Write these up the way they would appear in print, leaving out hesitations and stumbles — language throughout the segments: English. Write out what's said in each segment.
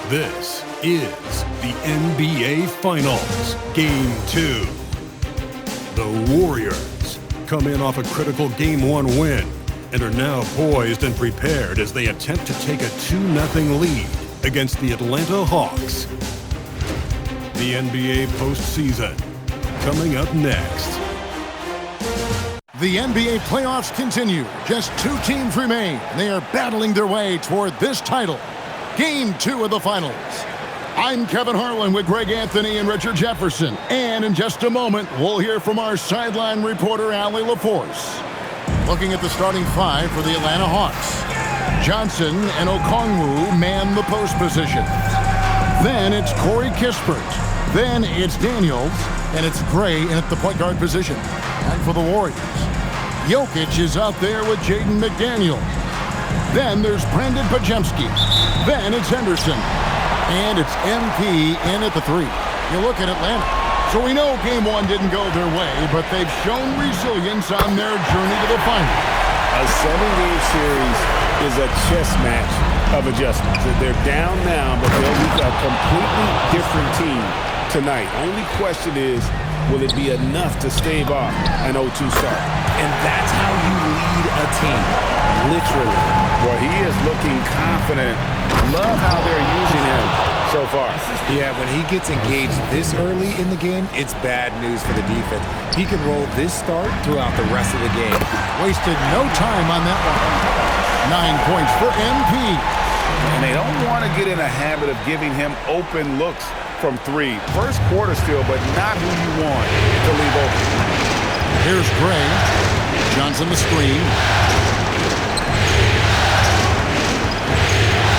This is the NBA Finals, Game 2. The Warriors come in off a critical Game 1 win and are now poised and prepared as they attempt to take a 2-0 lead against the Atlanta Hawks. The NBA postseason coming up next. The NBA playoffs continue. Just 2 teams remain. They are battling their way toward this title. Game 2 of the finals. I'm Kevin Harlan with Greg Anthony and Richard Jefferson. And in just a moment, we'll hear from our sideline reporter, Allie LaForce. Looking at the starting 5 for the Atlanta Hawks. Johnson and Okongwu man the post positions. Then it's Corey Kispert. Then it's Daniels. And it's Gray in at the point guard position. And for the Warriors, Jokic is out there with Jaden McDaniel. Then there's Brandon Pajemski. Then it's Henderson. And it's MP in at the 3. You look at Atlanta. So we know Game 1 didn't go their way, but they've shown resilience on their journey to the final. A 7-game series is a chess match of adjustments. They're down now, but they'll be a completely different team tonight. Only question is, will it be enough to stave off an 0-2 start? And that's how you lead a team, literally. Well, he is looking confident. Love how they're using him so far. Yeah, when he gets engaged this early in the game, it's bad news for the defense. He can roll this start throughout the rest of the game. Wasted no time on that one. 9 points for MP. And they don't want to get in a habit of giving him open looks from 3. First quarter still, but not who you want to leave open. Here's Gray. Johnson the screen.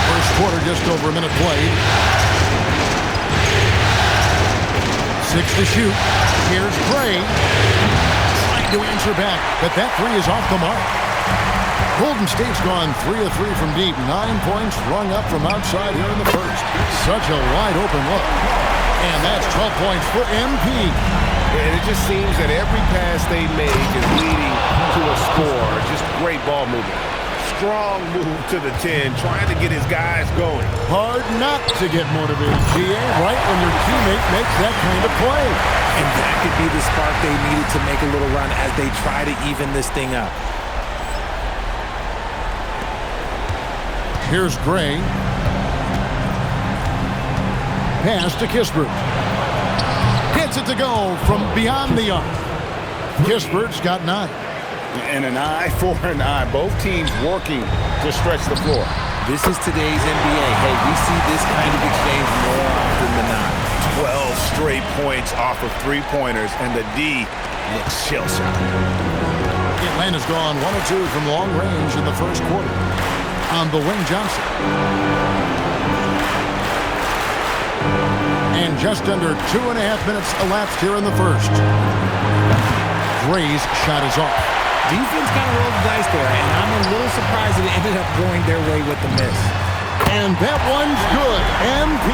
First quarter, just over a minute played. 6 to shoot. Here's Gray. Trying to answer back, but that 3 is off the mark. Golden State's gone 3 of 3 from deep. 9 points rung up from outside here in the first. Such a wide open look. And that's 12 points for MP. And it just seems that every pass they make is leading to a score. Just great ball movement. Strong move to the 10, trying to get his guys going. Hard not to get motivated, GA, right when your teammate makes that kind of play. And that could be the spark they needed to make a little run as they try to even this thing up. Here's Gray. Pass to Kispert. Gets it to go from beyond the arc. Kispert's got 9. And an eye for an eye. Both teams working to stretch the floor. This is today's NBA. Hey, we see this kind of exchange more often than not. 12 straight points off of 3-pointers, and the D looks shell-shocked. Atlanta's gone 1 of 2 from long range in the first quarter. On the wing, Johnson. And just under 2.5 minutes elapsed here in the first. Gray's shot is off. Defense kind of rolled the dice there, and I'm a little surprised that it ended up going their way with the miss. And that one's good. MP.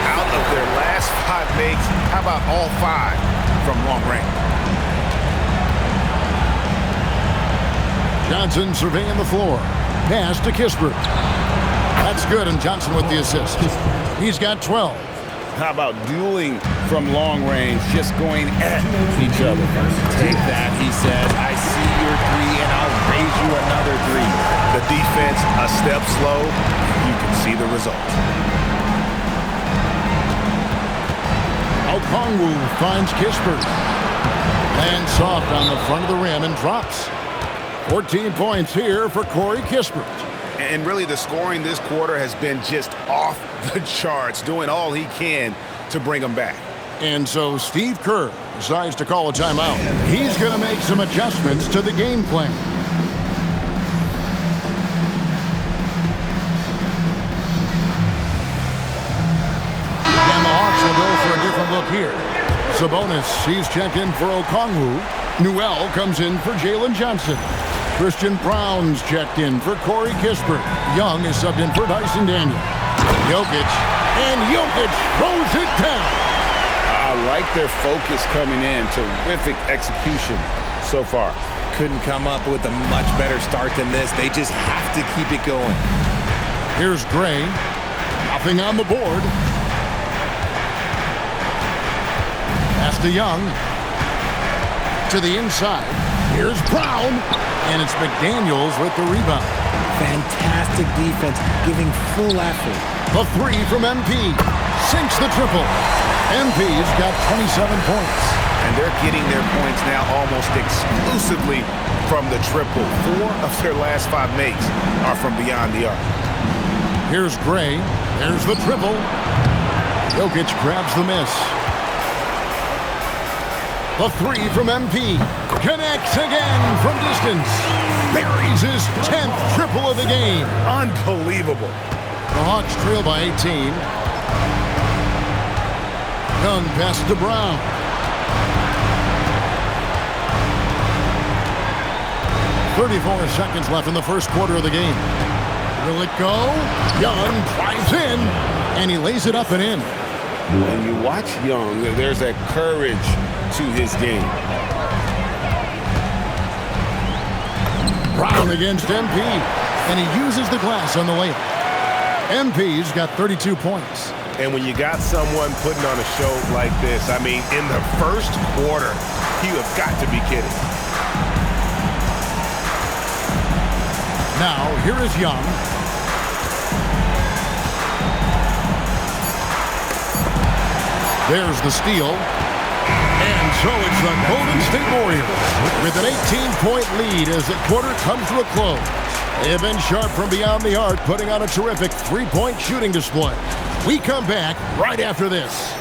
Out of their last 5 makes, how about all 5 from long range? Johnson surveying the floor. Pass to Kispert. That's good, and Johnson with the assist. He's got 12. How about dueling from long range, just going at each other? Take that, he says. I see your 3, and I'll raise you another 3. The defense a step slow. You can see the result. Okongwu finds Kispert. Lands soft on the front of the rim and drops. 14 points here for Corey Kispert. And really, the scoring this quarter has been just off the charts, doing all he can to bring them back. And so Steve Kerr decides to call a timeout. He's going to make some adjustments to the game plan. And the Hawks will go for a different look here. Sabonis, he's checked in for Okongwu. Newell comes in for Jalen Johnson. Christian Brown's checked in for Corey Kispert. Young is subbed in for Dyson Daniel. Jokic, and Jokic throws it down. I like their focus coming in. Terrific execution so far. Couldn't come up with a much better start than this. They just have to keep it going. Here's Gray. Nothing on the board. Pass to Young. To the inside. Here's Brown. And it's McDaniels with the rebound. Fantastic defense, giving full effort. The three from MP. Sinks the triple. MP's got 27 points. And they're getting their points now almost exclusively from the triple. 4 of their last 5 makes are from beyond the arc. Here's Gray. There's the triple. Jokic grabs the miss. The three from MP. Connects again from distance. Buries his 10th triple of the game. Unbelievable. The Hawks trail by 18. Young pass to Brown. .34 seconds left in the first quarter of the game. Will it go? Young drives in, and he lays it up and in. When you watch Young, there's a courage to his game. Brown against MP, and he uses the glass on the layup. MP's got 32 points. And when you got someone putting on a show like this, I mean, in the first quarter, you have got to be kidding. Now, here is Young. There's the steal. And so it's the Golden State Warriors with an 18-point lead as the quarter comes to a close. They have been sharp from beyond the arc, putting on a terrific three-point shooting display. We come back right after this.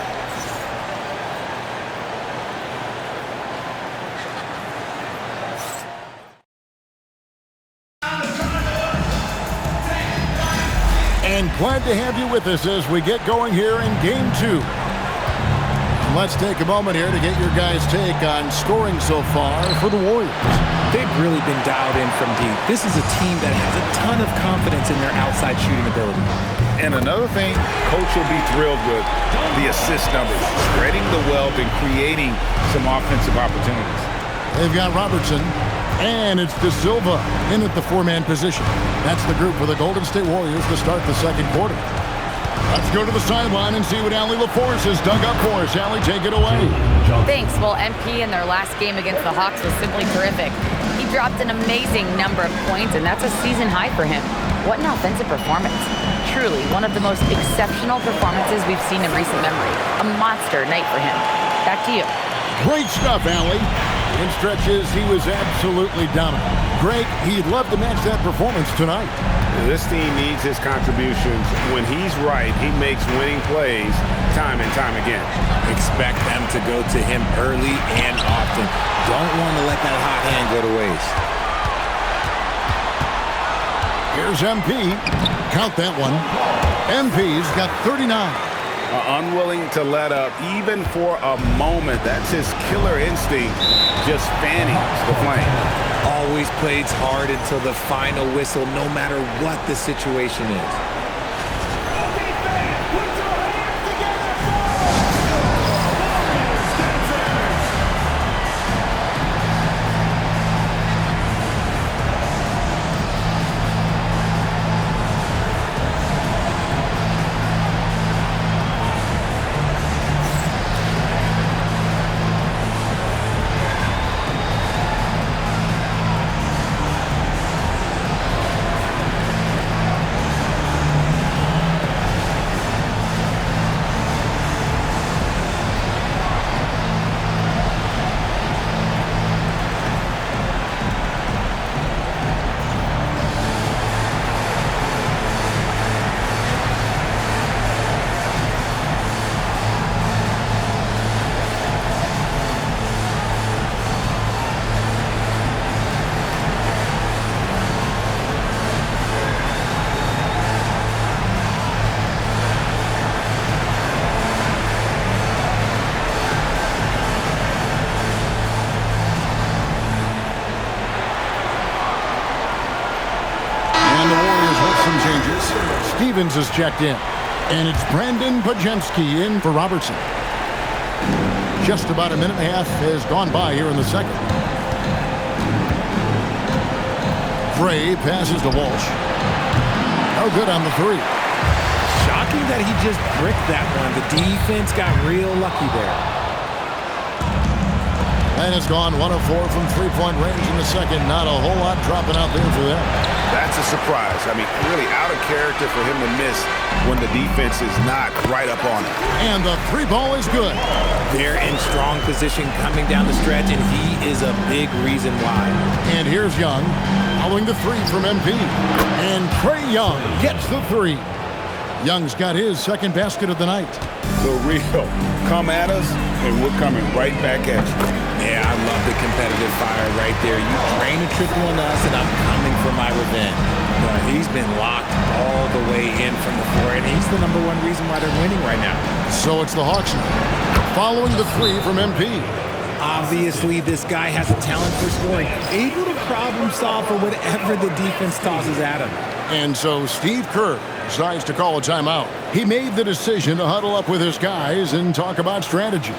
And glad to have you with us as we get going here in Game 2. Let's take a moment here to get your guys' take on scoring so far for the Warriors. They've really been dialed in from deep. This is a team that has a ton of confidence in their outside shooting ability. And another thing, Coach will be thrilled with the assist numbers, spreading the wealth and creating some offensive opportunities. They've got Robertson, and it's De Silva in at the four-man position. That's the group for the Golden State Warriors to start the second quarter. Let's go to the sideline and see what Allie LaForce has dug up for us. Allie, take it away. Thanks. Well, MP in their last game against the Hawks was simply terrific. He dropped an amazing number of points, and that's a season high for him. What an offensive performance. Truly, one of the most exceptional performances we've seen in recent memory. A monster night for him. Back to you. Great stuff, Allie. In stretches, he was absolutely dominant. Greg, he'd love to match that performance tonight. This team needs his contributions. When he's right, he makes winning plays time and time again. Expect them to go to him early and often. Don't want to let that hot hand go to waste. Here's MP. Count that one. MP's got 39. Unwilling to let up even for a moment. That's his killer instinct, just fanning the flame. Always plays hard until the final whistle, no matter what the situation is. Stevens is checked in, and it's Brandon Pajemski in for Robertson. Just about a minute and a half has gone by here in the second. Frey passes to Walsh. No good on the three. Shot Shocking that he just bricked that one. The defense got real lucky there. And it's gone 1 of 4 from three-point range in the second. Not a whole lot dropping out there for them. That's a surprise. I mean, really out of character for him to miss when the defense is not right up on it. And the three ball is good. They're in strong position coming down the stretch, and he is a big reason why. And here's Young, following the three from MP. And Trae Young gets the three. Young's got his second basket of the night. The real come at us, and we're coming right back at you. Yeah, I love the competitive fire right there. You drain a triple on us, and I'm coming for my revenge. But he's been locked all the way in from the floor, and he's the #1 reason why they're winning right now. So it's the Hawks now, following the three from MP. Obviously, this guy has a talent for scoring, able to problem solve for whatever the defense tosses at him. And so Steve Kerr decides to call a timeout. He made the decision to huddle up with his guys and talk about strategy.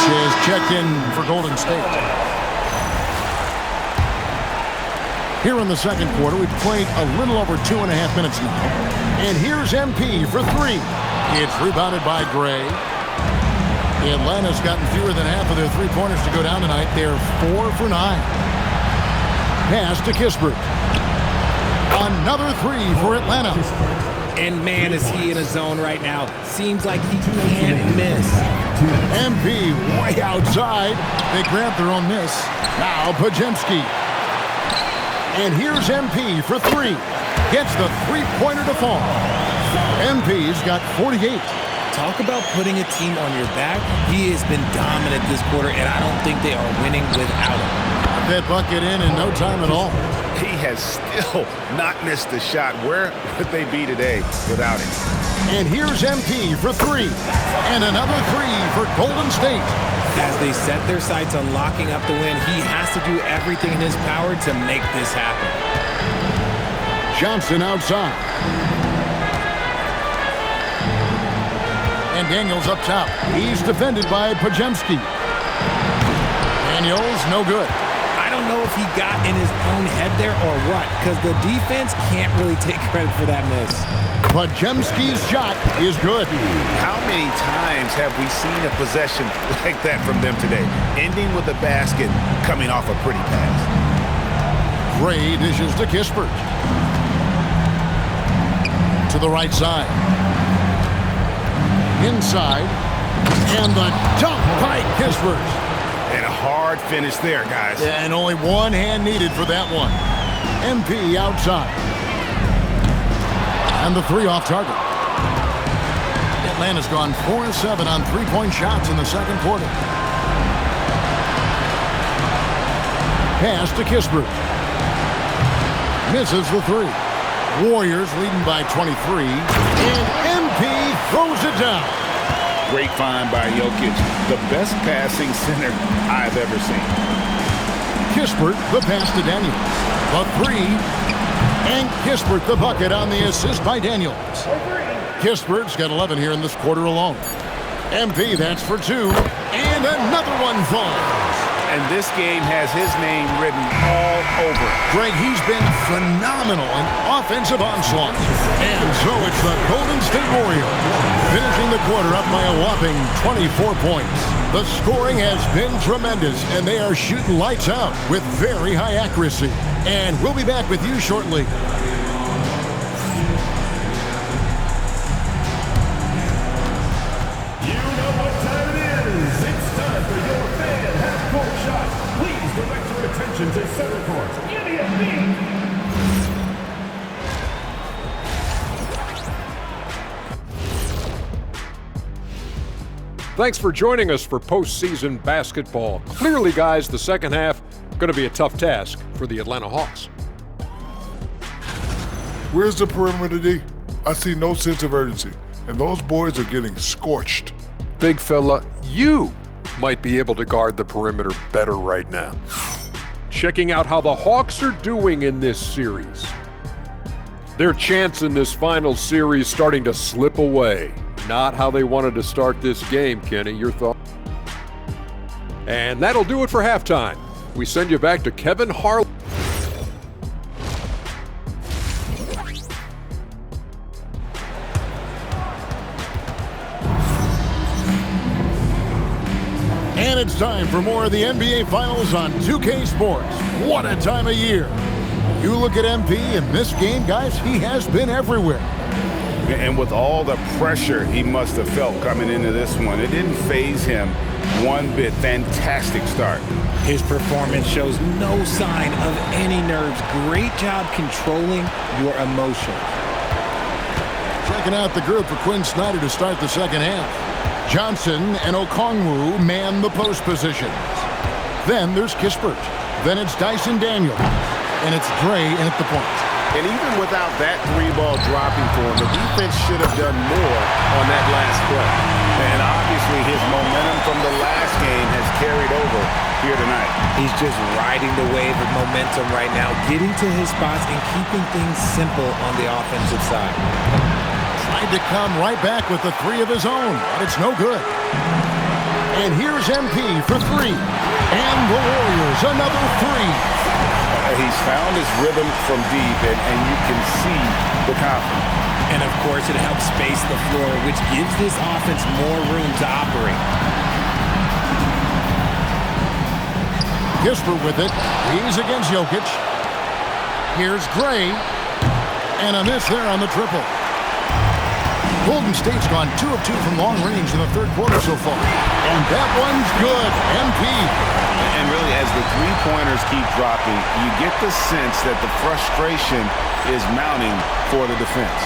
Is checked in for Golden State. Here in the second quarter, we've played a little over 2.5 minutes now. And here's MP for three. It's rebounded by Gray. Atlanta's gotten fewer than half of their three-pointers to go down tonight. They're 4 for 9. Pass to Kispert. Another three for Atlanta. And man, is he in a zone right now. Seems like he can't miss. MP way outside. They grab their own miss. Now Pajemski. And here's MP for three. Gets the three-pointer to fall. MP's got 48. Talk about putting a team on your back. He has been dominant this quarter, and I don't think they are winning without him. That bucket in no time at all. He has still not missed a shot. Where would they be today without him? And here's MP for three. And another three for Golden State. As they set their sights on locking up the win, he has to do everything in his power to make this happen. Johnson outside. And Daniels up top. He's defended by Pajemski. Daniels, no good. I don't know if he got in his own head there or what, because the defense can't really take credit for that miss. Pajemski's shot is good. How many times have we seen a possession like that from them today? Ending with a basket, coming off a pretty pass. Gray dishes to Kispert. To the right side. Inside. And the dunk by Kispert. And a hard finish there, guys. Yeah, and only one hand needed for that one. MP outside. And the three off target. Atlanta's gone 4 of 7 on three-point shots in the second quarter. Pass to Kispert. Misses the three. Warriors leading by 23. And MP throws it down. Great find by Jokic. The best passing center I've ever seen. Kispert, the pass to Daniels. The three. And Kispert, the bucket on the assist by Daniels. Kispert's got 11 here in this quarter alone. MP, that's for two. And another one falls. And this game has his name written all over. Greg, he's been phenomenal in offensive onslaught. And so it's the Golden State Warriors finishing the quarter up by a whopping 24 points. The scoring has been tremendous, and they are shooting lights out with very high accuracy. And we'll be back with you shortly. To center court, Thanks for joining us for postseason basketball. Clearly, guys, the second half Going to be a tough task for the Atlanta Hawks. Where's the perimeter, D? I see no sense of urgency, and those boys are getting scorched. Big fella, you might be able to guard the perimeter better right now. Checking out how the Hawks are doing in this series. Their chance in this final series starting to slip away. Not how they wanted to start this game, Kenny. Your thought? And that'll do it for halftime. We send you back to Kevin Harlan. And it's time for more of the NBA Finals on 2K Sports. What a time of year. You look at MP in this game, guys, he has been everywhere. And with all the pressure he must have felt coming into this one, it didn't faze him one bit. Fantastic start. His performance shows no sign of any nerves. Great job controlling your emotions. Checking out the group for Quinn Snyder to start the second half. Johnson and Okongwu man the post positions. Then there's Kispert. Then it's Dyson Daniel. And it's Dre in at the point. And even without that three-ball dropping for him, the defense should have done more on that last play. And obviously his momentum from the last game has carried over here tonight. He's just riding the wave of momentum right now, getting to his spots and keeping things simple on the offensive side. Tried to come right back with the three of his own, but it's no good. And here's MP for three. And the Warriors, another three. He's found his rhythm from deep, and you can see the confidence. And, of course, it helps space the floor, which gives this offense more room to operate. Kispert with it. He's against Jokic. Here's Gray. And a miss there on the triple. Golden State's gone 2 of 2 from long range in the third quarter so far. And that one's good. MP. And really, as the three-pointers keep dropping, you get the sense that the frustration is mounting for the defense.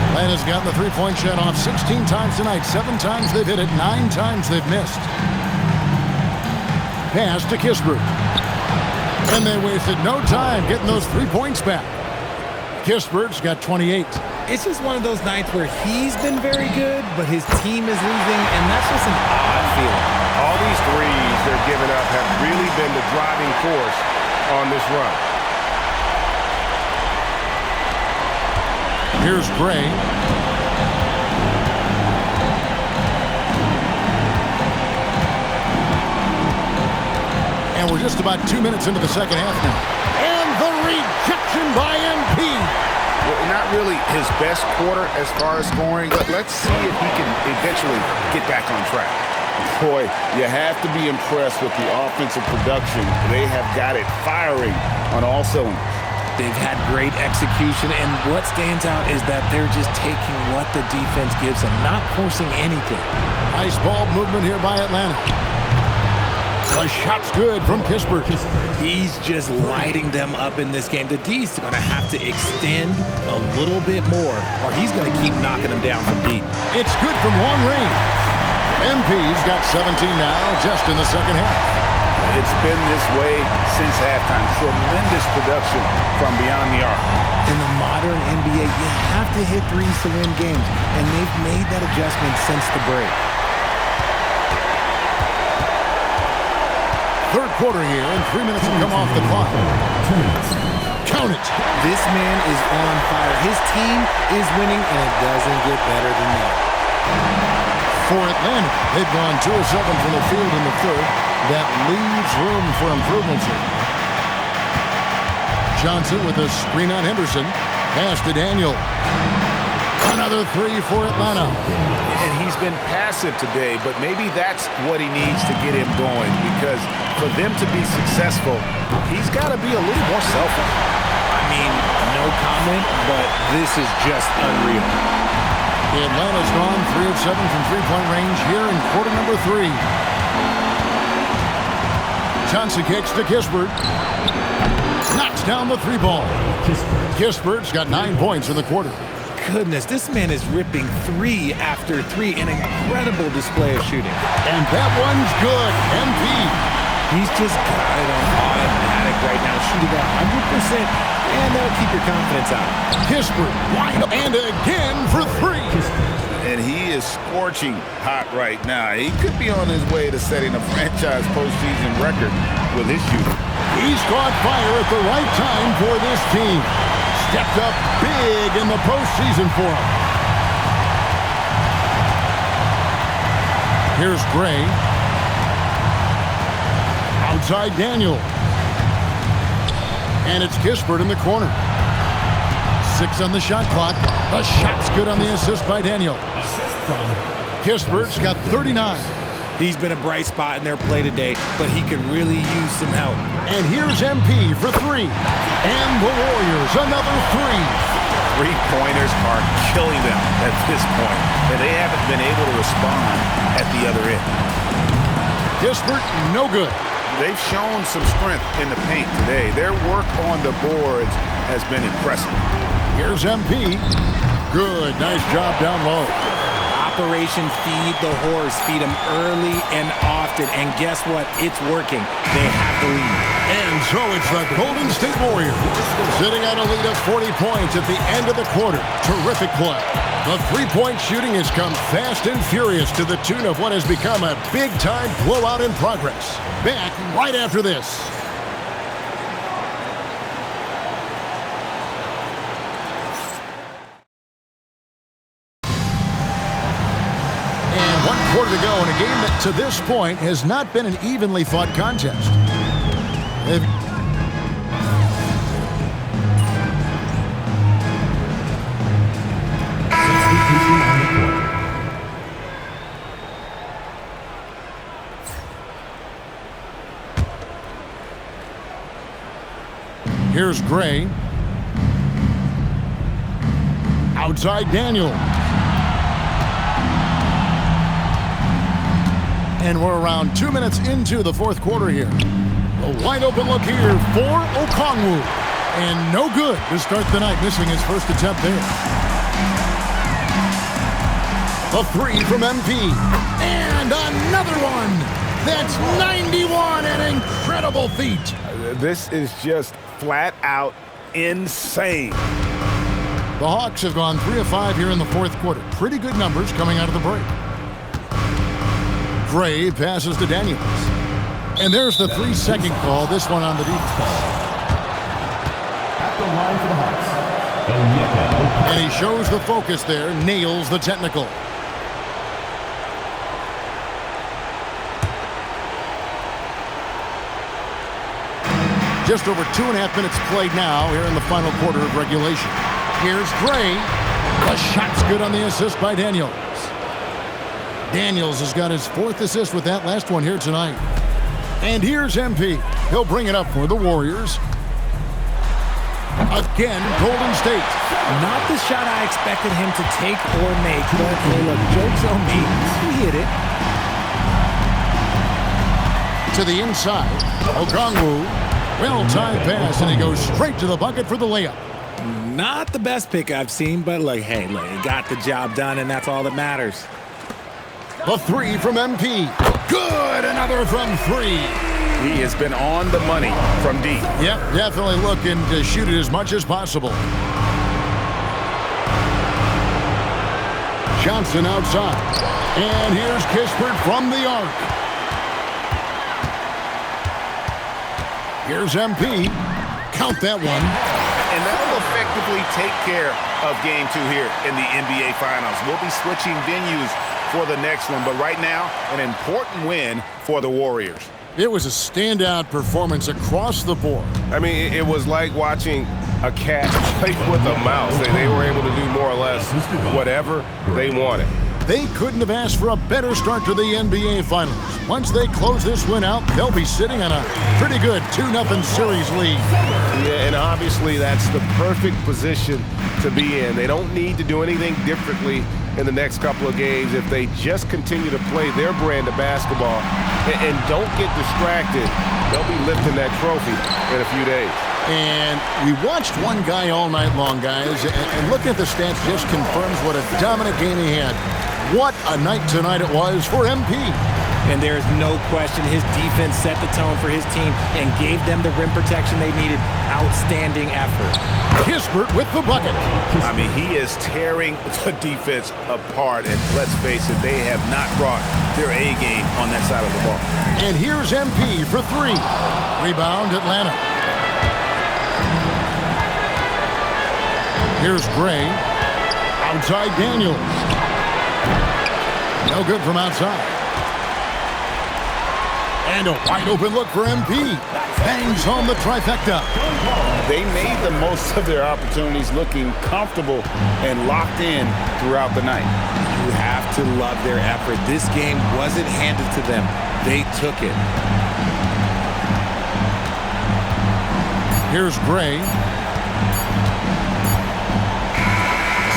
Atlanta's gotten the three-point shot off 16 times tonight. 7 times they've hit it, 9 times they've missed. Pass to Kispert. And they wasted no time getting those 3 points back. Kispert's got 28. It's just one of those nights where he's been very good, but his team is losing, and that's just an odd feeling. All these threes they're giving up have really been the driving force on this run. Here's Gray. And we're just about 2 minutes into the second half now. And the rejection by MP. Well, not really his best quarter as far as scoring, but let's see if he can eventually get back on track. Boy, you have to be impressed with the offensive production. They have got it firing on all cylinders. They've had great execution, and what stands out is that they're just taking what the defense gives them, not forcing anything. Nice ball movement here by Atlanta. The shot's good from Kispert. He's just lighting them up in this game. The D's going to have to extend a little bit more, or he's going to keep knocking them down from deep. It's good from long range. MP's got 17 now, just in the second half. It's been this way since halftime. Tremendous production from beyond the arc. In the modern NBA, you have to hit threes to win games, and they've made that adjustment since the break. Third quarter here, and 3 minutes have come off the clock. Count it. This man is on fire. His team is winning, and it doesn't get better than that. For Atlanta, they've gone 2 of 7 from the field in the third. That leaves room for improvements here. Johnson with a screen on Henderson. Pass to Daniel. Another 3 for Atlanta. And he's been passive today, but maybe that's what he needs to get him going, because for them to be successful, he's got to be a little more selfish. I mean, no comment, but this is just unreal. Atlanta's gone 3 of 7 from three-point range here in quarter number 3. Johnson kicks to Kispert. Knocks down the 3 ball. Kispert's got 9 points in the quarter. goodness, this man is ripping 3 after 3. An incredible display of shooting. And that one's good. MP. He's just got it on automatic right now, shooting 100%, and that'll keep your confidence out. Kispert, wide open, and again for 3. And he is scorching hot right now. He could be on his way to setting a franchise postseason record with his shooting. He's caught fire at the right time for this team. Stepped up big in the postseason for him. Here's Gray. Outside Daniel. And it's Kispert in the corner. 6 on the shot clock. The shot's good on the assist by Daniel. Kispert's got 39. He's been a bright spot in their play today, but he could really use some help. And here's MP for 3. And the Warriors, another 3. Three-pointers are killing them at this point, and they haven't been able to respond at the other end. Kispert, no good. They've shown some strength in the paint today. Their work on the boards has been impressive. Here's MP. Good, nice job down low. Operation Feed the Horse. Feed him early and often, and guess what? It's working. They have the lead. And so it's the Golden State Warriors sitting at a lead of 40 points at the end of the quarter. Terrific play. The three-point shooting has come fast and furious to the tune of what has become a big-time blowout in progress. Back right after this. And 1 quarter to go in a game that to this point has not been an evenly fought contest. Here's Gray. Outside Daniel. And we're around 2 minutes into the fourth quarter here. A wide open look here for Okongwu. And no good to start the night, missing his first attempt there. A 3 from MP. And another one. That's 91, an incredible feat. This is just flat out insane. The Hawks have gone 3 of 5 here in the fourth quarter. Pretty good numbers coming out of the break. Gray passes to Daniels. And there's the 3-second call, this one on the defense. At the line for the Hawks. And he shows the focus there, nails the technical. Just over 2.5 minutes played now here in the final quarter of regulation. Here's Gray. The shot's good on the assist by Daniels. Daniels has got his 4th assist with that last one here tonight. And here's MP. He'll bring it up for the Warriors. Again, Golden State. Not the shot I expected him to take or make, but hey, look, joke's on me. He hit it. To the inside. Okongwu. Well-timed pass, and he goes straight to the bucket for the layup. Not the best pick I've seen, but look, hey, look, he got the job done, and that's all that matters. A 3 from MP. Good, another from 3. He has been on the money from deep. Yep, definitely looking to shoot it as much as possible. Johnson outside. And here's Kispert from the arc. Here's MP. Count that one. And that will effectively take care of Game 2 here in the NBA Finals. We'll be switching venues for the next one, but right now, an important win for the Warriors. It was a standout performance across the board. I mean, it was like watching a cat play with a mouse. They were able to do more or less whatever they wanted. They couldn't have asked for a better start to the NBA Finals. Once they close this win out, they'll be sitting on a pretty good 2-0 series lead. Yeah, and obviously that's the perfect position to be in. They don't need to do anything differently in the next couple of games if they just continue to play their brand of basketball and don't get distracted. They'll be lifting that trophy in a few days. And we watched one guy all night long, guys, and looking at the stats just confirms what a dominant game he had. What a night tonight it was for MP. And there is no question his defense set the tone for his team and gave them the rim protection they needed. Outstanding effort. Kispert with the bucket. I mean, he is tearing the defense apart. And let's face it, they have not brought their A game on that side of the ball. And here's MP for three. Rebound, Atlanta. Here's Gray. Outside Daniels. No good from outside. And a wide open look for MP. Bangs home the trifecta. They made the most of their opportunities, looking comfortable and locked in throughout the night. You have to love their effort. This game wasn't handed to them. They took it. Here's Gray.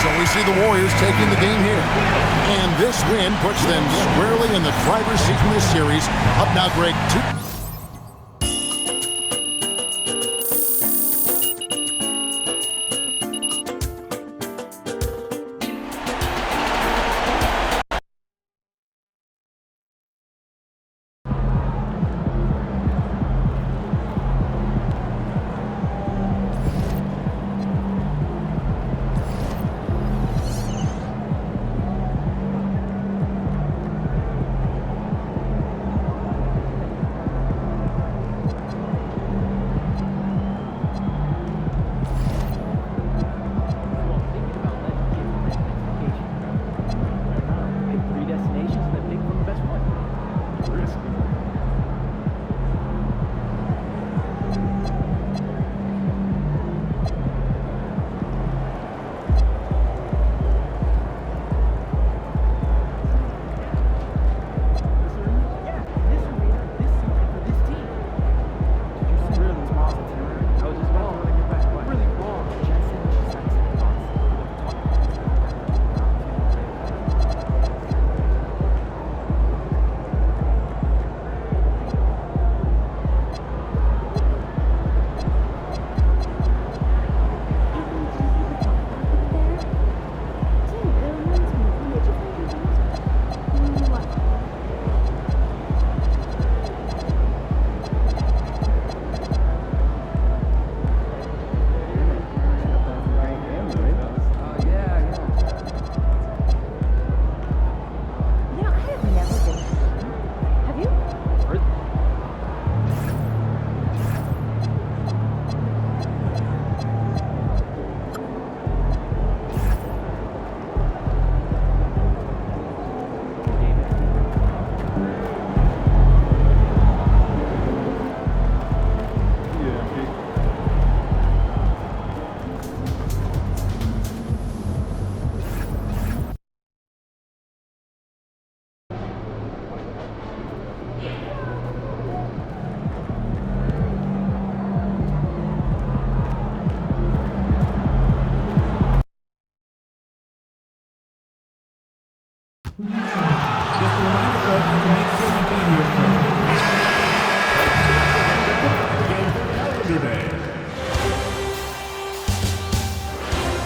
So we see the Warriors taking the game here. And this win puts them squarely in the driver's seat in this series. Up now, Greg, 2.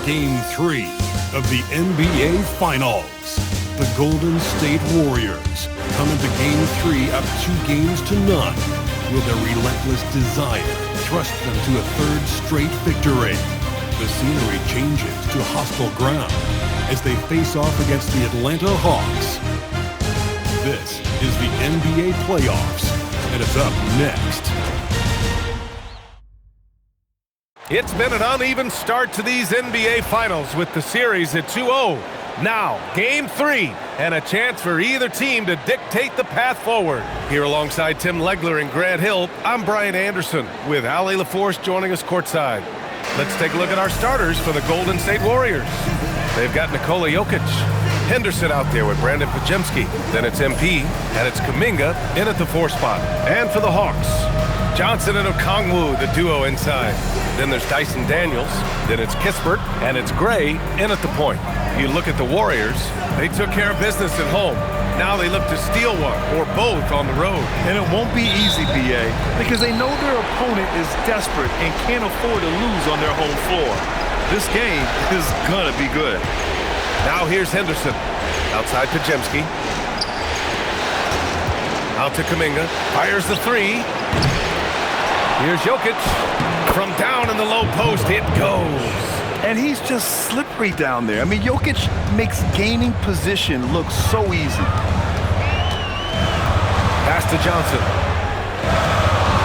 Game 3 of the NBA Finals. The Golden State Warriors come into Game 3 up 2-0. Will their relentless desire thrust them to a third straight victory? The scenery changes to hostile ground as they face off against the Atlanta Hawks. This is the NBA playoffs, and it's up next. It's been an uneven start to these NBA Finals with the series at 2-0. Now, Game 3, and a chance for either team to dictate the path forward. Here alongside Tim Legler and Grant Hill, I'm Brian Anderson with Ali LaForce joining us courtside. Let's take a look at our starters for the Golden State Warriors. They've got Nikola Jokic, Henderson out there with Brandon Podziemski. Then it's MP, and it's Kuminga in at the 4 spot. And for the Hawks, Johnson and Okongwu, the duo inside. Then there's Dyson Daniels. Then it's Kispert, and it's Gray in at the point. You look at the Warriors, they took care of business at home. Now they look to steal one or both on the road. And it won't be easy, BA, because they know their opponent is desperate and can't afford to lose on their home floor. This game is gonna be good. Now here's Henderson. Outside Pajemski. Out to Kuminga. Fires the three. Here's Jokic. From down in the low post, it goes. And he's just slippery down there. I mean, Jokic makes gaining position look so easy. Pass to Johnson.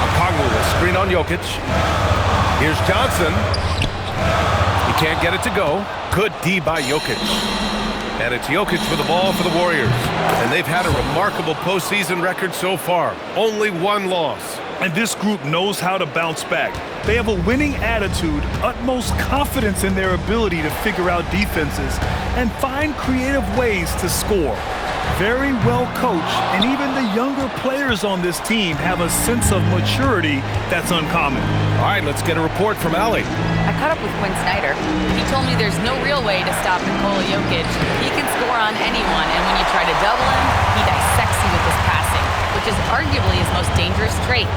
Okongwu will screen on Jokic. Here's Johnson. He can't get it to go. Good D by Jokic. And it's Jokic with the ball for the Warriors. And they've had a remarkable postseason record so far. Only one loss. And this group knows how to bounce back. They have a winning attitude, utmost confidence in their ability to figure out defenses, and find creative ways to score. Very well coached, and even the younger players on this team have a sense of maturity that's uncommon. All right, let's get a report from Allie. I caught up with Quinn Snyder. He told me there's no real way to stop Nikola Jokic. He can score on anyone, and when you try to double him, he dissects you with his passing, which is arguably his most dangerous trait.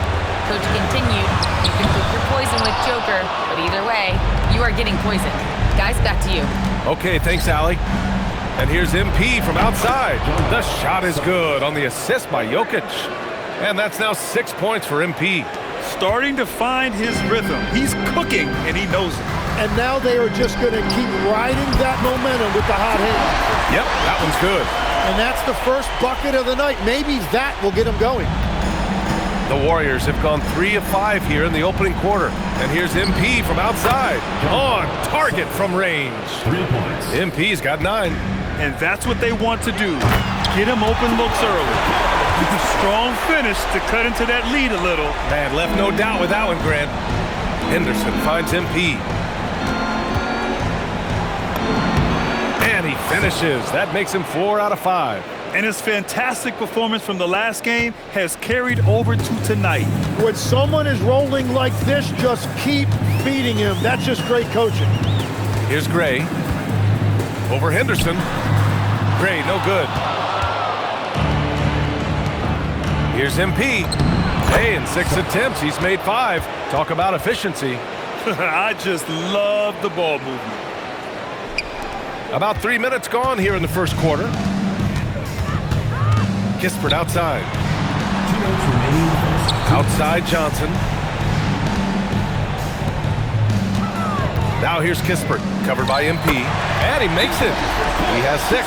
Coach continued, you can cook your poison with Joker, but either way, you are getting poisoned. Guys, back to you. Okay, thanks, Allie. And here's MP from outside. The shot is good on the assist by Jokic. And that's now 6 points for MP. Starting to find his rhythm. He's cooking, and he knows it. And now they are just going to keep riding that momentum with the hot hand. Yep, that one's good. And that's the first bucket of the night. Maybe that will get them going. The Warriors have gone 3 of 5 here in the opening quarter. And here's MP from outside. On target from range. 3 points. MP's got 9. And that's what they want to do. Get him open looks early. Strong finish to cut into that lead a little. Man, left no doubt with that one, Grant. Henderson finds MP. And he finishes. That makes him 4 out of 5. And his fantastic performance from the last game has carried over to tonight. When someone is rolling like this, just keep feeding him. That's just great coaching. Here's Gray. Over Henderson. Gray, no good. Here's MP. Hey, in 6 attempts, he's made 5. Talk about efficiency. I just love the ball movement. About 3 minutes gone here in the first quarter. Kispert outside. Outside Johnson. Now here's Kispert, covered by MP. And he makes it. He has 6.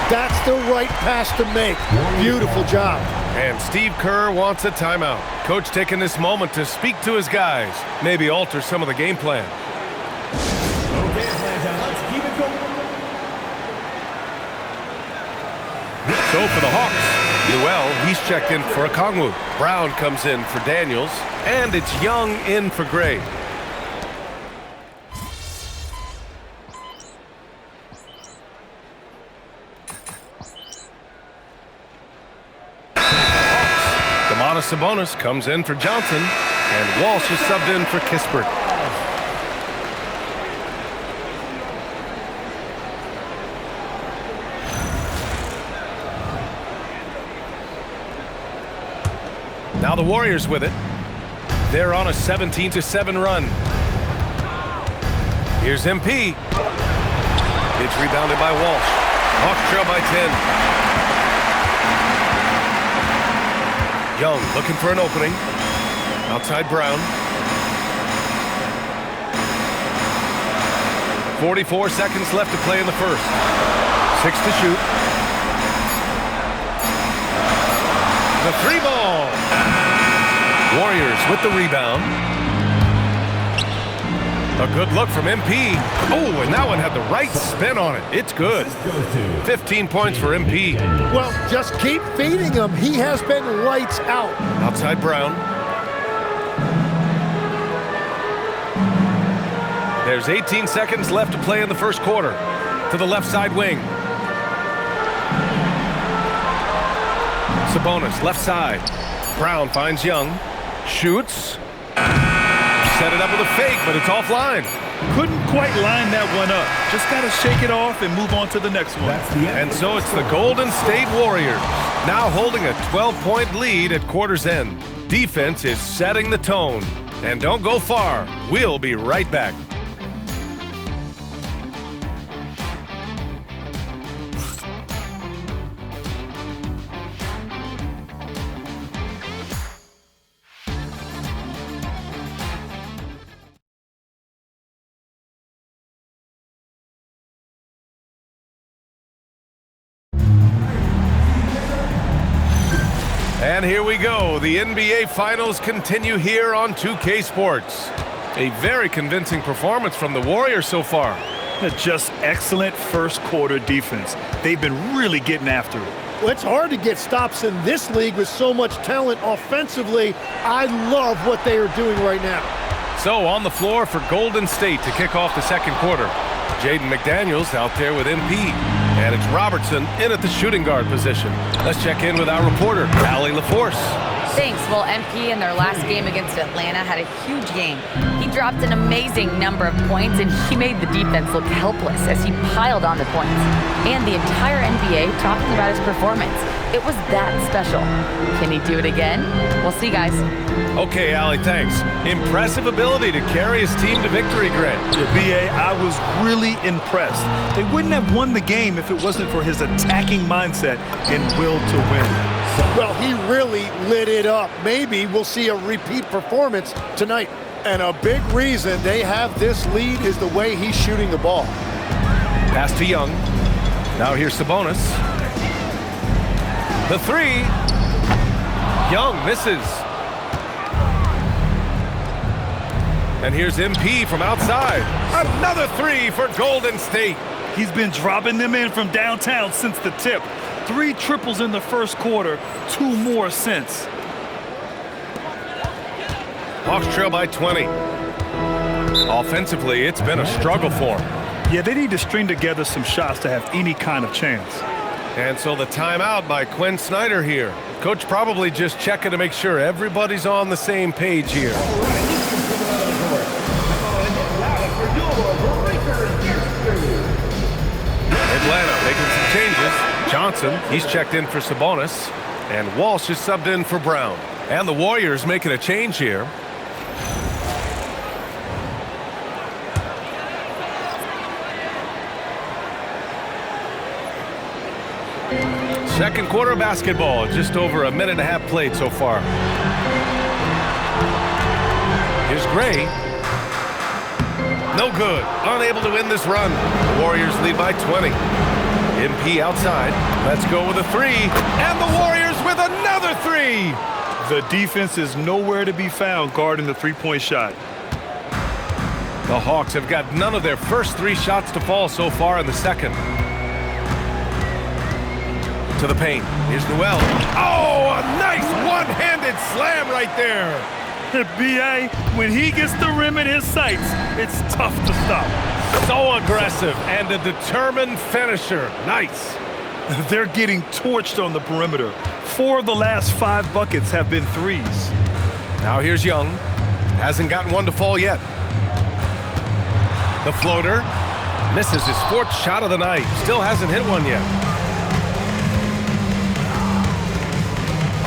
That's the right pass to make. Beautiful job. And Steve Kerr wants a timeout. Coach taking this moment to speak to his guys. Maybe alter some of the game plan. Okay, Atlanta, let's keep it going. So for the Hawks, Newell, he's checked in for Okongwu. Brown comes in for Daniels. And it's Young in for Gray. Sabonis comes in for Johnson, and Walsh is subbed in for Kispert. Now the Warriors with it. They're on a 17-7 run. Here's MP. It's rebounded by Walsh. Hawks trail by 10. Young looking for an opening. Outside Brown. 44 seconds left to play in the first. 6 to shoot. The 3 ball. Warriors with the rebound. A good look from MP. Oh, and that one had the right spin on it. It's good. 15 points for MP. Well, just keep feeding him. He has been lights out. Outside Brown. There's 18 seconds left to play in the first quarter. To the left side wing. Sabonis, left side. Brown finds Young. Shoots. Set it up with a fake, but it's offline. Couldn't quite line that one up. Just got to shake it off and move on to the next one. And so it's the Golden State Warriors, now holding a 12-point lead at quarter's end. Defense is setting the tone. And don't go far. We'll be right back. And here we go. The NBA Finals continue here on 2K Sports. A very convincing performance from the Warriors so far. Just excellent first quarter defense. They've been really getting after it. Well, it's hard to get stops in this league with so much talent offensively. I love what they are doing right now. So on the floor for Golden State to kick off the second quarter. Jaden McDaniels out there with MP. And it's Robertson in at the shooting guard position. Let's check in with our reporter, Allie LaForce. Thanks. Well, MP in their last game against Atlanta had a huge game. He dropped an amazing number of points, and he made the defense look helpless as he piled on the points. And the entire NBA talking about his performance. It was that special. Can he do it again? We'll see, guys. Okay, Allie, thanks. Impressive ability to carry his team to victory, Grant. BA, I was really impressed. They wouldn't have won the game if it wasn't for his attacking mindset and will to win. Well, he really lit it up. Maybe we'll see a repeat performance tonight. And a big reason they have this lead is the way he's shooting the ball. Pass to Young. Now here's Sabonis. The three. Young misses. And here's MP from outside. Another three for Golden State. He's been dropping them in from downtown since the tip. 3 triples in the first quarter, 2 more since. Hawks trail by 20. Offensively, it's been a struggle for them. Yeah, they need to string together some shots to have any kind of chance. And so the timeout by Quinn Snyder here. Coach probably just checking to make sure everybody's on the same page here. Atlanta making some changes. Johnson, he's checked in for Sabonis. And Walsh is subbed in for Brown. And the Warriors making a change here. Second quarter basketball, just over a minute and a half played so far. Here's Gray. No good. Unable to win this run. The Warriors lead by 20. MP outside. Let's go with a three. And the Warriors with another three. The defense is nowhere to be found guarding the three-point shot. The Hawks have got none of their first 3 shots to fall so far in the second. To the paint. Here's Noel. Oh, a nice one-handed slam right there. B.A., when he gets the rim in his sights, it's tough to stop. So aggressive and a determined finisher. Nice. They're getting torched on the perimeter. 4 of the last 5 buckets have been threes. Now here's Young. Hasn't gotten one to fall yet. The floater. Misses his 4th shot of the night. Still hasn't hit one yet.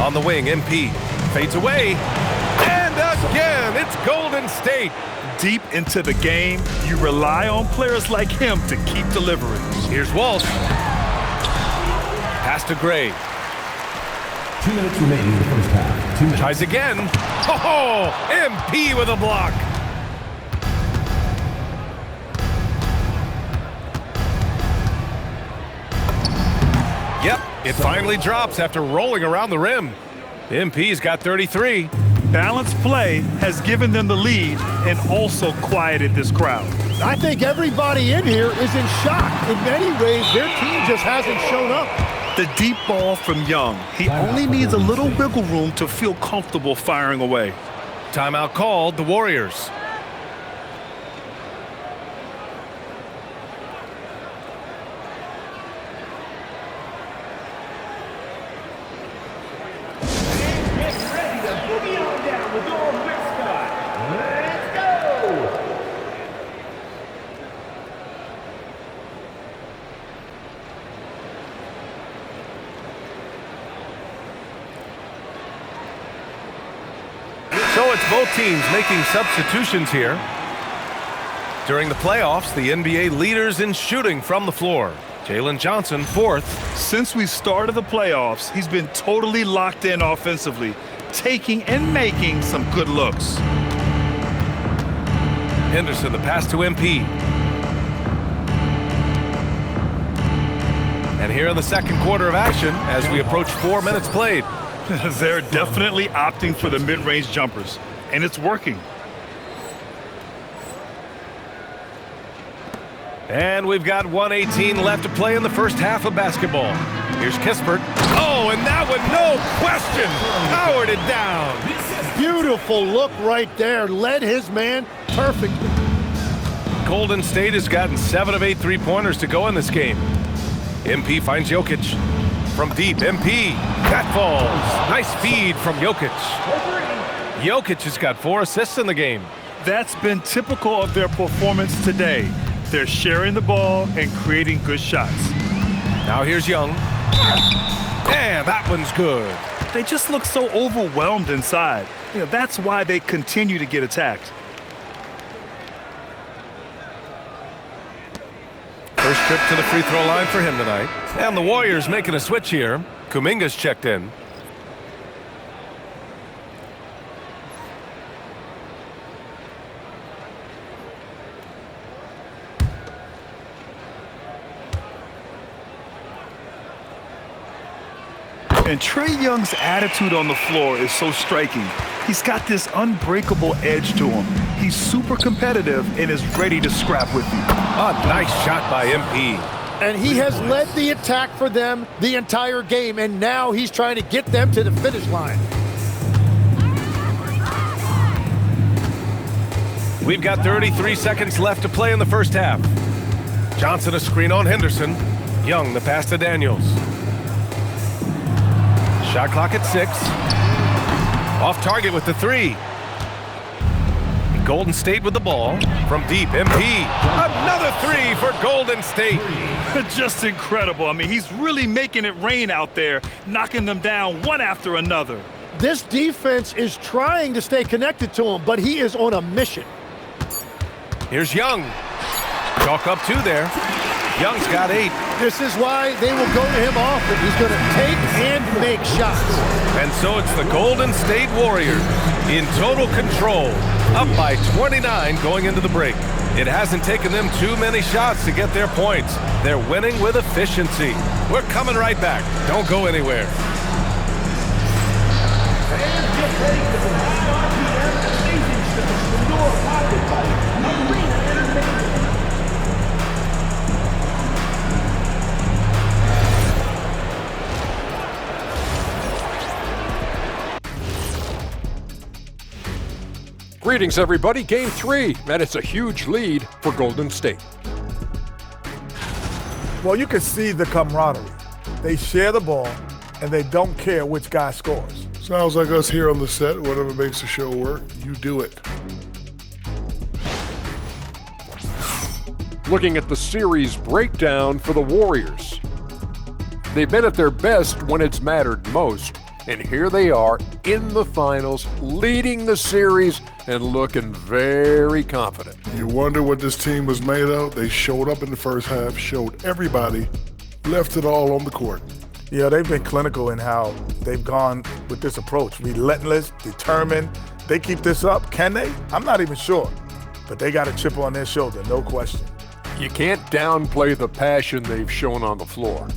On the wing, MP fades away. And again, it's Golden State. Deep into the game, you rely on players like him to keep delivering. Here's Walsh. Pass to Gray. 2 minutes remaining in the first half. 2 minutes. Tries again. Oh, MP with a block. Yep, it finally drops after rolling around the rim. MP's got 33. Balanced play has given them the lead and also quieted this crowd. I think everybody in here is in shock. In many ways, their team just hasn't shown up. The deep ball from Young. He only needs a little wiggle room to feel comfortable firing away. Timeout called, the Warriors. both teams making substitutions here. During the playoffs, the NBA leaders in shooting from the floor. Jalen Johnson, fourth. Since we started the playoffs, he's been totally locked in offensively, taking and making some good looks. Henderson, the pass to MP. And here in the second quarter of action as we approach 4 minutes played. They're definitely opting for the mid-range jumpers, and it's working. And we've got 1:18 left to play in the first half of basketball. Here's Kispert. Oh, and that one, no question, powered it down. Beautiful look right there. Led his man perfectly. Golden State has gotten 7 of 8 three-pointers to go in this game. MP finds Jokic. From deep, MP. That falls. Nice feed from Jokic. Jokic has got 4 assists in the game. That's been typical of their performance today. They're sharing the ball and creating good shots. Now here's Young. And that one's good. They just look so overwhelmed inside. That's why they continue to get attacked. First trip to the free throw line for him tonight. And the Warriors making a switch here. Kuminga's checked in. And Trae Young's attitude on the floor is so striking. He's got this unbreakable edge to him. He's super competitive and is ready to scrap with you. A nice shot by MP. And he has led the attack for them the entire game, and now he's trying to get them to the finish line. We've got 33 seconds left to play in the first half. Johnson a screen on Henderson. Young the pass to Daniels. Shot clock at 6. Off target with the 3. Golden State with the ball. From deep, MP. Another 3 for Golden State. Just incredible. I mean, he's really making it rain out there, knocking them down one after another. This defense is trying to stay connected to him, but he is on a mission. Here's Young. Chalk up 2 there. Young's got 8. This is why they will go to him often. He's going to take and make shots. And so it's the Golden State Warriors in total control, up by 29 going into the break. It hasn't taken them too many shots to get their points. They're winning with efficiency. We're coming right back. Don't go anywhere. And get ready for the live RPM amazing stuff from your pocket by Arena Entertainment. Greetings, everybody. Game 3, and it's a huge lead for Golden State. Well, you can see the camaraderie. They share the ball, and they don't care which guy scores. Sounds like us here on the set. Whatever makes the show work, you do it. Looking at the series breakdown for the Warriors. They've been at their best when it's mattered most, and here they are in the finals, leading the series and looking very confident. You wonder what this team was made of? They showed up in the first half, showed everybody, left it all on the court. Yeah, they've been clinical in how they've gone with this approach. Relentless, determined. They keep this up. Can they? I'm not even sure. But they got a chip on their shoulder, no question. You can't downplay the passion they've shown on the floor.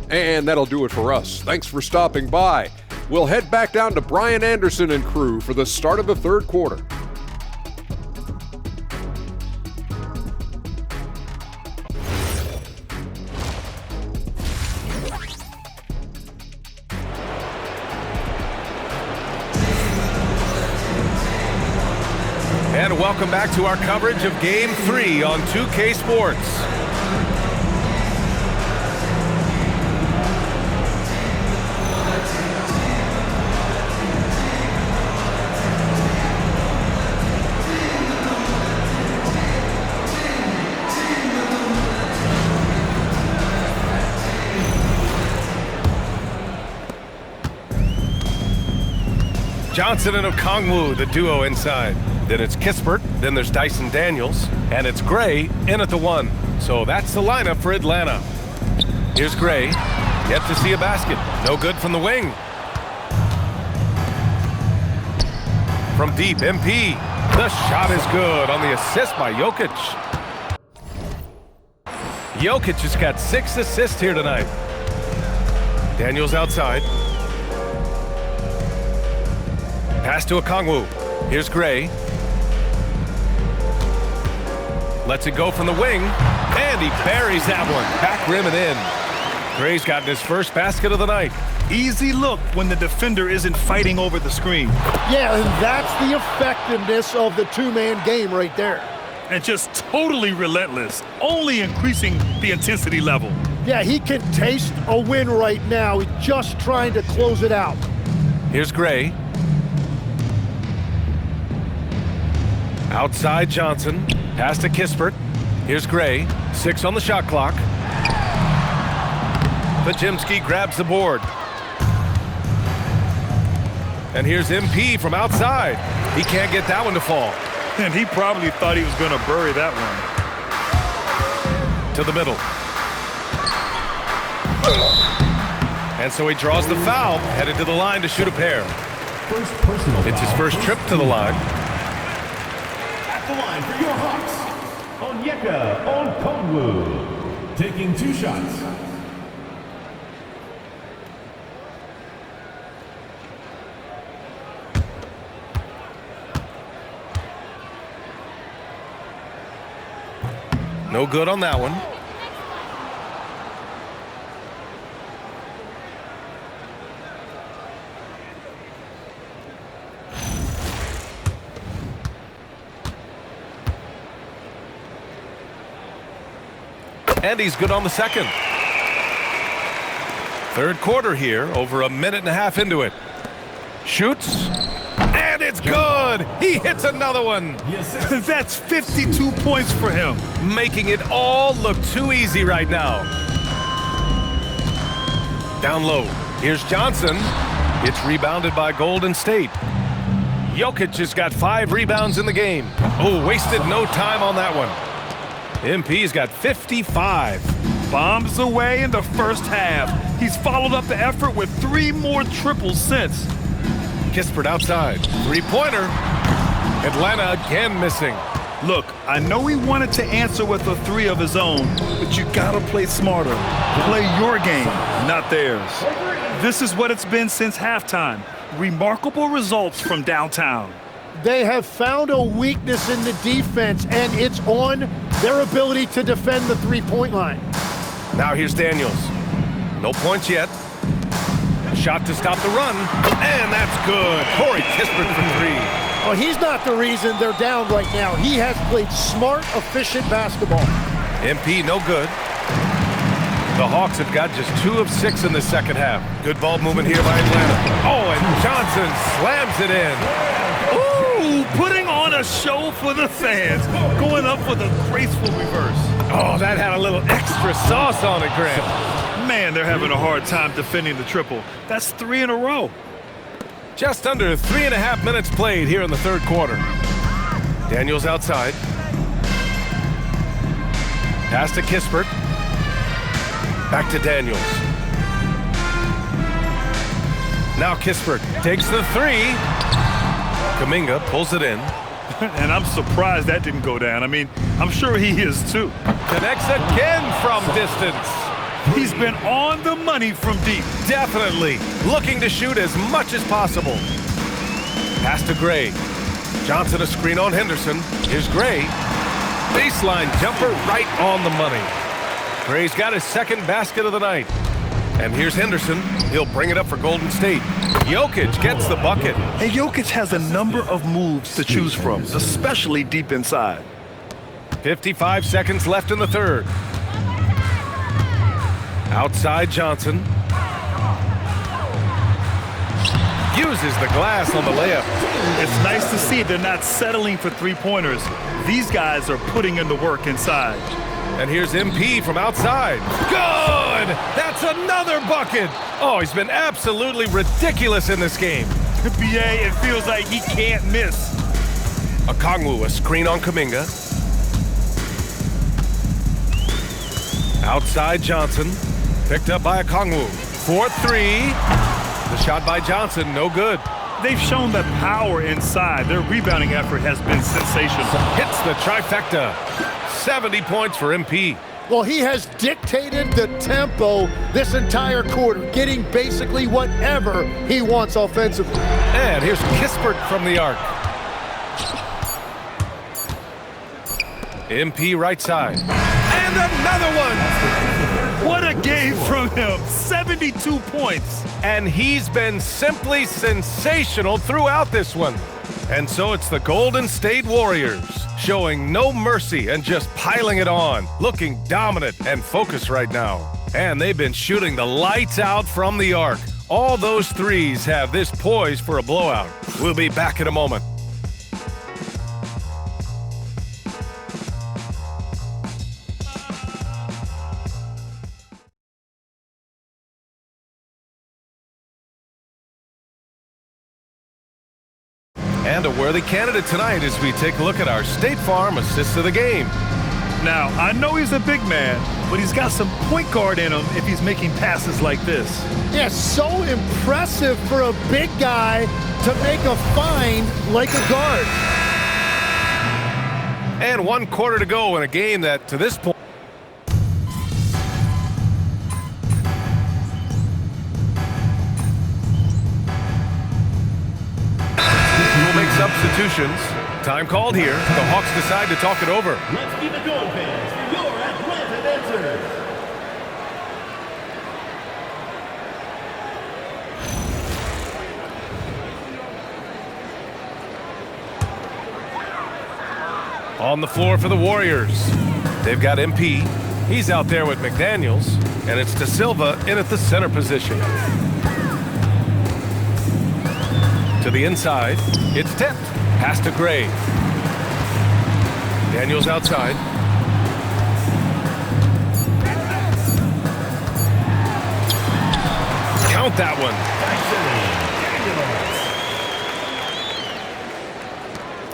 And that'll do it for us. Thanks for stopping by. We'll head back down to Brian Anderson and crew for the start of the third quarter. And welcome back to our coverage of Game 3 on 2K Sports. Johnson and Okongwu, the duo inside. Then it's Kispert, then there's Dyson Daniels, and it's Gray in at the 1. So that's the lineup for Atlanta. Here's Gray, yet to see a basket. No good from the wing. From deep, MP. The shot is good on the assist by Jokic. Jokic has got 6 assists here tonight. Daniels outside. Pass to Okongwu. Here's Gray. Lets it go from the wing, and he buries that one. Back rim and in. Gray's gotten his first basket of the night. Easy look when the defender isn't fighting over the screen. Yeah, and that's the effectiveness of the two-man game right there. And just totally relentless, only increasing the intensity level. Yeah, he can taste a win right now. He's just trying to close it out. Here's Gray. Outside Johnson. Pass to Kispert. Here's Gray. 6 on the shot clock. Pajimski grabs the board. And here's MP from outside. He can't get that one to fall. And he probably thought he was going to bury that one. To the middle. And so he draws the foul, headed to the line to shoot a pair. It's his first trip to the line. At the line for your Hawks, Onyeka Okongwu, taking 2 shots. No good on that one. And he's good on the second. Third quarter here, over a minute and a half into it. Shoots, and it's good! He hits another one! That's 52 points for him. Making it all look too easy right now. Down low, here's Johnson. It's rebounded by Golden State. Jokic has got 5 rebounds in the game. Oh, wasted no time on that one. MP's got 55. Bombs away in the first half. He's followed up the effort with 3 more triples since. Kispert outside. 3-pointer. Atlanta again missing. Look, I know he wanted to answer with a 3 of his own, but you gotta play smarter. Play your game, not theirs. This is what it's been since halftime. Remarkable results from downtown. They have found a weakness in the defense, and it's on their ability to defend the three-point line. Now here's Daniels. No points yet. Shot to stop the run, and that's good. Corey Kispert for 3. Well, he's not the reason they're down right now. He has played smart, efficient basketball. MP no good. The Hawks have got just 2 of 6 in the second half. Good ball movement here by Atlanta. Oh, and Johnson slams it in. Ooh, putting on a show for the fans. Going up with a graceful reverse. Oh, that had a little extra sauce on it, Grant. Man, they're having a hard time defending the triple. That's 3 in a row. Just under 3.5 minutes played here in the third quarter. Daniels outside. Pass to Kispert. Back to Daniels. Now Kispert takes the 3. Kuminga pulls it in. And I'm surprised that didn't go down. I mean, I'm sure he is too. Connects again from distance. He's been on the money from deep. Definitely. Looking to shoot as much as possible. Pass to Gray. Johnson a screen on Henderson. Here's Gray. Baseline jumper right on the money. Gray's got his second basket of the night. And here's Henderson. He'll bring it up for Golden State. Jokic gets the bucket. And Jokic has a number of moves to choose from, especially deep inside. 55 seconds left in the third. Outside Johnson. Uses the glass on the layup. It's nice to see they're not settling for 3-pointers. These guys are putting in the work inside. And here's MP from outside. Good! That's another bucket! Oh, he's been absolutely ridiculous in this game. BA, it feels like he can't miss. Okongwu, a screen on Kuminga. Outside Johnson. Picked up by Okongwu. 4-3. The shot by Johnson, no good. They've shown that power inside. Their rebounding effort has been sensational. Hits the trifecta. 70 points for MP. Well, he has dictated the tempo this entire quarter, getting basically whatever he wants offensively. And here's Kispert from the arc. MP right side. And another one! What a game from him. 72 points. And he's been simply sensational throughout this one. And so it's the Golden State Warriors showing no mercy and just piling it on, looking dominant and focused right now. And they've been shooting the lights out from the arc. All those threes have this poised for a blowout. We'll be back in a moment. And a worthy candidate tonight as we take a look at our State Farm assist of the game. Now, I know he's a big man, but he's got some point guard in him if he's making passes like this. Yeah, so impressive for a big guy to make a find like a guard. And 1 quarter to go in a game that, to this point, substitutions. Time called here. The Hawks decide to talk it over. Let's keep it going, fans, for your Atlanta dancers. On the floor for the Warriors. They've got MP. He's out there with McDaniels. And it's De Silva in at the center position. To the inside, it's tipped. Pass to Gray. Daniels outside. Count that one.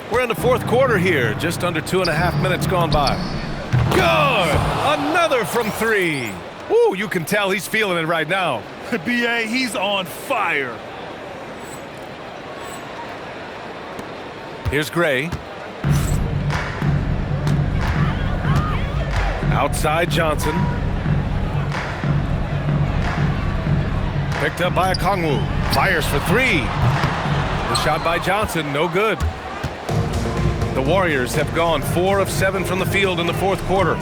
We're in the 4th quarter here. Just under 2.5 minutes gone by. Good! Another from 3. Woo, you can tell he's feeling it right now. BA, he's on fire. Here's Gray. Outside Johnson. Picked up by Okongwu. Fires for 3. The shot by Johnson, no good. The Warriors have gone 4 of 7 from the field in the 4th quarter.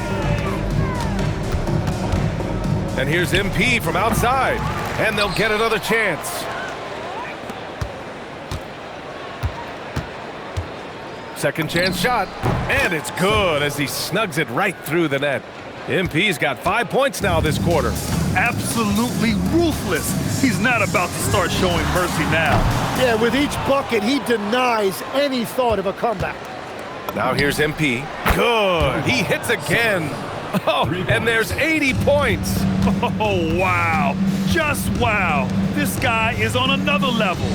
And here's MP from outside. And they'll get another chance. Second chance shot, and it's good as he snugs it right through the net. MP's got 5 points now this quarter. Absolutely ruthless. He's not about to start showing mercy now. Yeah, with each bucket, he denies any thought of a comeback. Now here's MP. Good. He hits again. Oh, and there's 80 points. Oh, wow. Just wow. This guy is on another level.